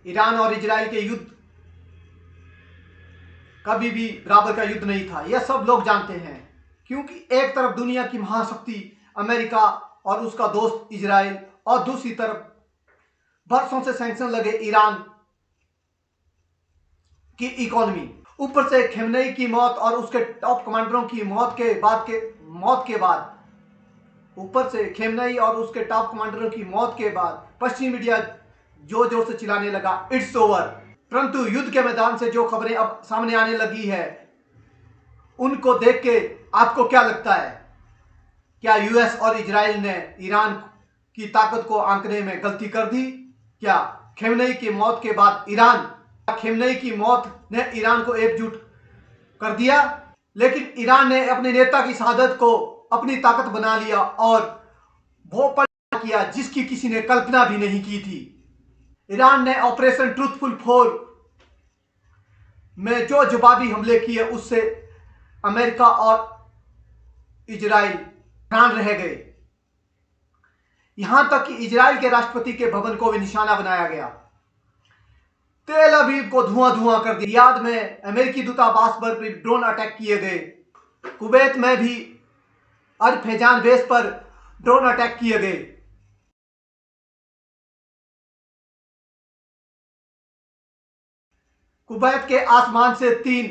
Iran और Israel के युद्ध कभी भी बराबर का युद्ध नहीं था, यह सब लोग जानते हैं। क्योंकि एक तरफ दुनिया की महाशक्ति अमेरिका और उसका दोस्त इजराइल, और दूसरी तरफ बरसों से सैंक्शन लगे ईरान की इकोनॉमी। ऊपर से खेमनेई की मौत और उसके टॉप कमांडरों की मौत के बाद ऊपर से खेमनेई और उसके टॉप कमांडरों की मौत के बाद पश्चिमी मीडिया जोर जोर से चिल्लाने लगा इट्स ओवर। परंतु युद्ध के मैदान से जो खबरें अब सामने आने लगी है, उनको देख के आपको क्या लगता है? क्या यूएस और इजराइल ने ईरान की ताकत को आंकने में गलती कर दी? क्या खेमनेई की मौत के बाद खेमनेई की मौत ने ईरान को एकजुट कर दिया? लेकिन ईरान ने अपने नेता की शहादत को अपनी ताकत बना लिया और वो पलटा किया जिसकी किसी ने कल्पना भी नहीं की थी। ईरान ने ऑपरेशन ट्रूथफुल 4 में जो जवाबी हमले किए, उससे अमेरिका और इजराइल हैरान रह गए। यहां तक कि इजराइल के राष्ट्रपति के भवन को भी निशाना बनाया गया, तेल अवीव को धुआं धुआं कर दिया। याद में अमेरिकी दूतावास पर भी ड्रोन अटैक किए गए। कुवैत में भी अल फैजान बेस पर ड्रोन अटैक किए गए। कुवैत के आसमान से 3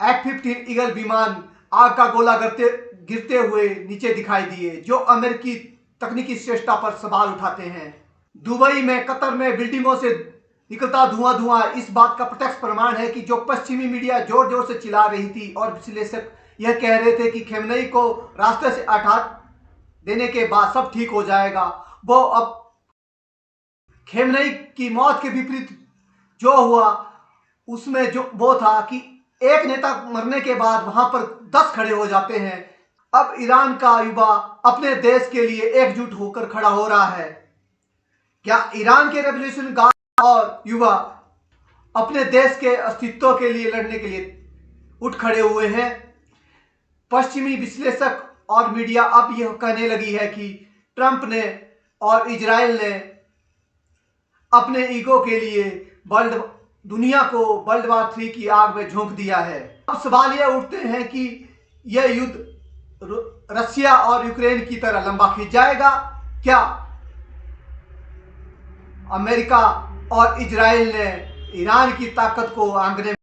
F-15 ईगल विमान आग का गोला गिरते हुए नीचे दिखाई दिए, जो अमेरिकी तकनीकी श्रेष्ठता पर सवाल उठाते हैं। दुबई में, कतर में बिल्डिंगों से निकलता धुआं इस बात का प्रत्यक्ष प्रमाण है कि जो पश्चिमी मीडिया जोर जोर से चिल्ला रही थी और विश्लेषक यह कह रहे थे कि खेमनेई को रास्ते से हटा देने के बाद सब ठीक हो जाएगा, वो अब खेमनेई की मौत के विपरीत जो हुआ उसमें जो वो था कि एक नेता मरने के बाद वहां पर 10 खड़े हो जाते हैं। अब ईरान का युवा अपने देश के लिए एकजुट होकर खड़ा हो रहा है। क्या ईरान के रेवोल्यूशन गार्ड और युवा अपने देश के अस्तित्व के लिए लड़ने के लिए उठ खड़े हुए हैं? पश्चिमी विश्लेषक और मीडिया अब यह कहने लगी है कि ट्रंप ने और इजराइल ने अपने ईगो के लिए दुनिया को वर्ल्ड वॉर 3 की आग में झोंक दिया है। अब सवाल यह उठते हैं कि यह युद्ध रशिया और यूक्रेन की तरह लंबा खिंच जाएगा? क्या अमेरिका और इजराइल ने ईरान की ताकत को आंकने